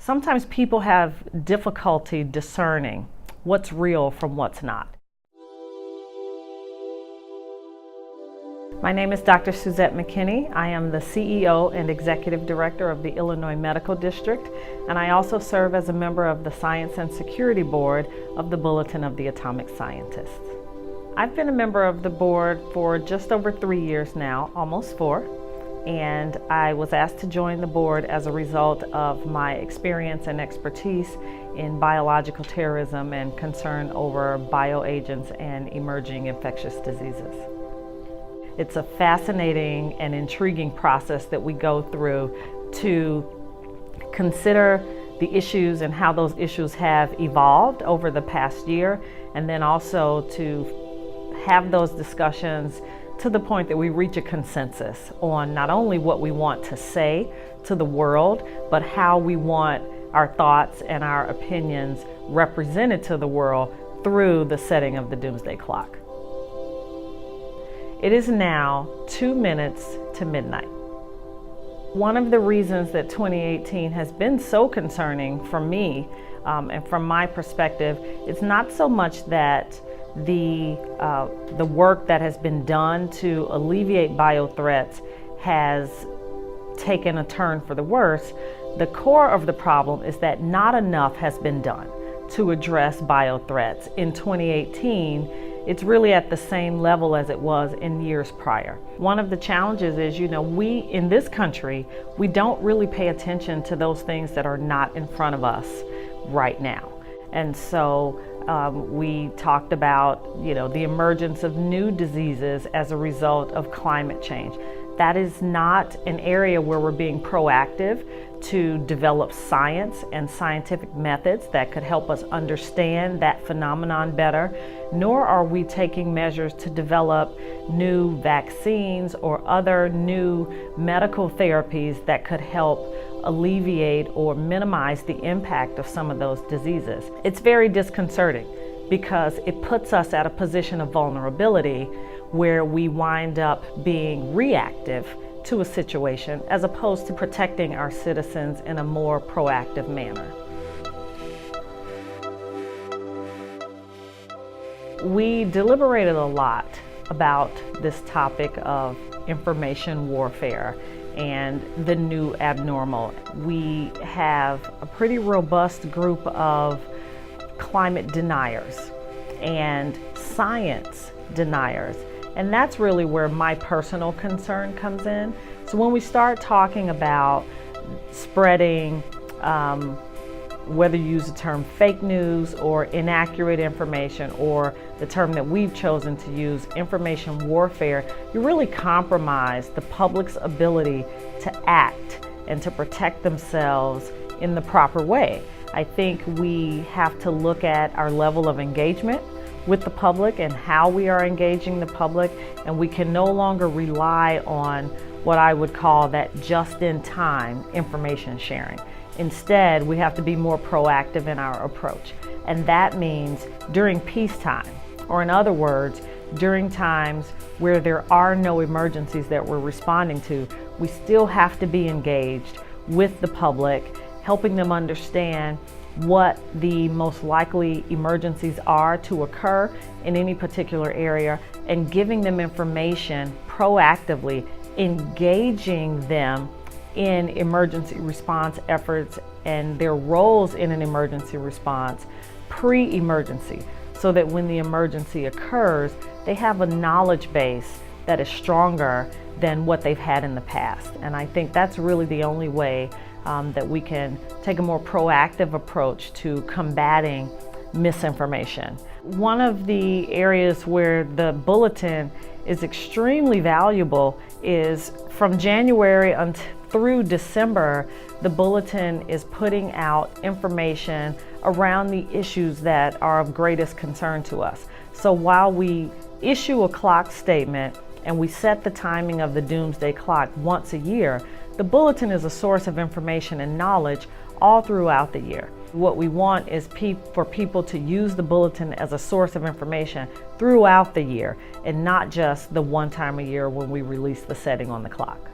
Sometimes people have difficulty discerning what's real from what's not. My name is Dr. Suzet McKinney. I am the CEO and Executive Director of the Illinois Medical District, and I also serve as a member of the Science and Security Board of the Bulletin of the Atomic Scientists. I've been a member of the board for just over 3 years now, almost 4, and I was asked to join the board as a result of my experience and expertise in biological terrorism and concern over bioagents and emerging infectious diseases. It's a fascinating and intriguing process that we go through to consider the issues and how those issues have evolved over the past year, and then also to have those discussions to the point that we reach a consensus on not only what we want to say to the world, but how we want our thoughts and our opinions represented to the world through the setting of the Doomsday Clock. It is now 2 minutes to midnight. One of the reasons that 2018 has been so concerning for me and from my perspective, it's not so much that the work that has been done to alleviate bio threats has taken a turn for the worse. The core of the problem is that not enough has been done to address bio threats. In 2018, it's really at the same level as it was in years prior. One of the challenges is, we in this country, we don't really pay attention to those things that are not in front of us right now. And so we talked about, the emergence of new diseases as a result of climate change. That is not an area where we're being proactive to develop science and scientific methods that could help us understand that phenomenon better, nor are we taking measures to develop new vaccines or other new medical therapies that could help alleviate or minimize the impact of some of those diseases. It's very disconcerting because it puts us at a position of vulnerability where we wind up being reactive to a situation as opposed to protecting our citizens in a more proactive manner. We deliberated a lot about this topic of information warfare and the new abnormal. We have a pretty robust group of climate deniers and science deniers. And that's really where my personal concern comes in. So when we start talking about spreading, whether you use the term fake news or inaccurate information, or the term that we've chosen to use, information warfare, you really compromise the public's ability to act and to protect themselves in the proper way. I think we have to look at our level of engagement with the public and how we are engaging the public, and we can no longer rely on what I would call that just-in-time information sharing. Instead, we have to be more proactive in our approach, and that means during peacetime, or in other words, during times where there are no emergencies that we're responding to, we still have to be engaged with the public, helping them understand what the most likely emergencies are to occur in any particular area, and giving them information proactively, engaging them in emergency response efforts and their roles in an emergency response pre-emergency, so that when the emergency occurs, they have a knowledge base that is stronger than what they've had in the past. And I think that's really the only way that we can take a more proactive approach to combating misinformation. One of the areas where the Bulletin is extremely valuable is from January through December, the Bulletin is putting out information around the issues that are of greatest concern to us. So while we issue a clock statement and we set the timing of the Doomsday Clock once a year, the Bulletin is a source of information and knowledge all throughout the year. What we want is for people to use the Bulletin as a source of information throughout the year, and not just the one time a year when we release the setting on the clock.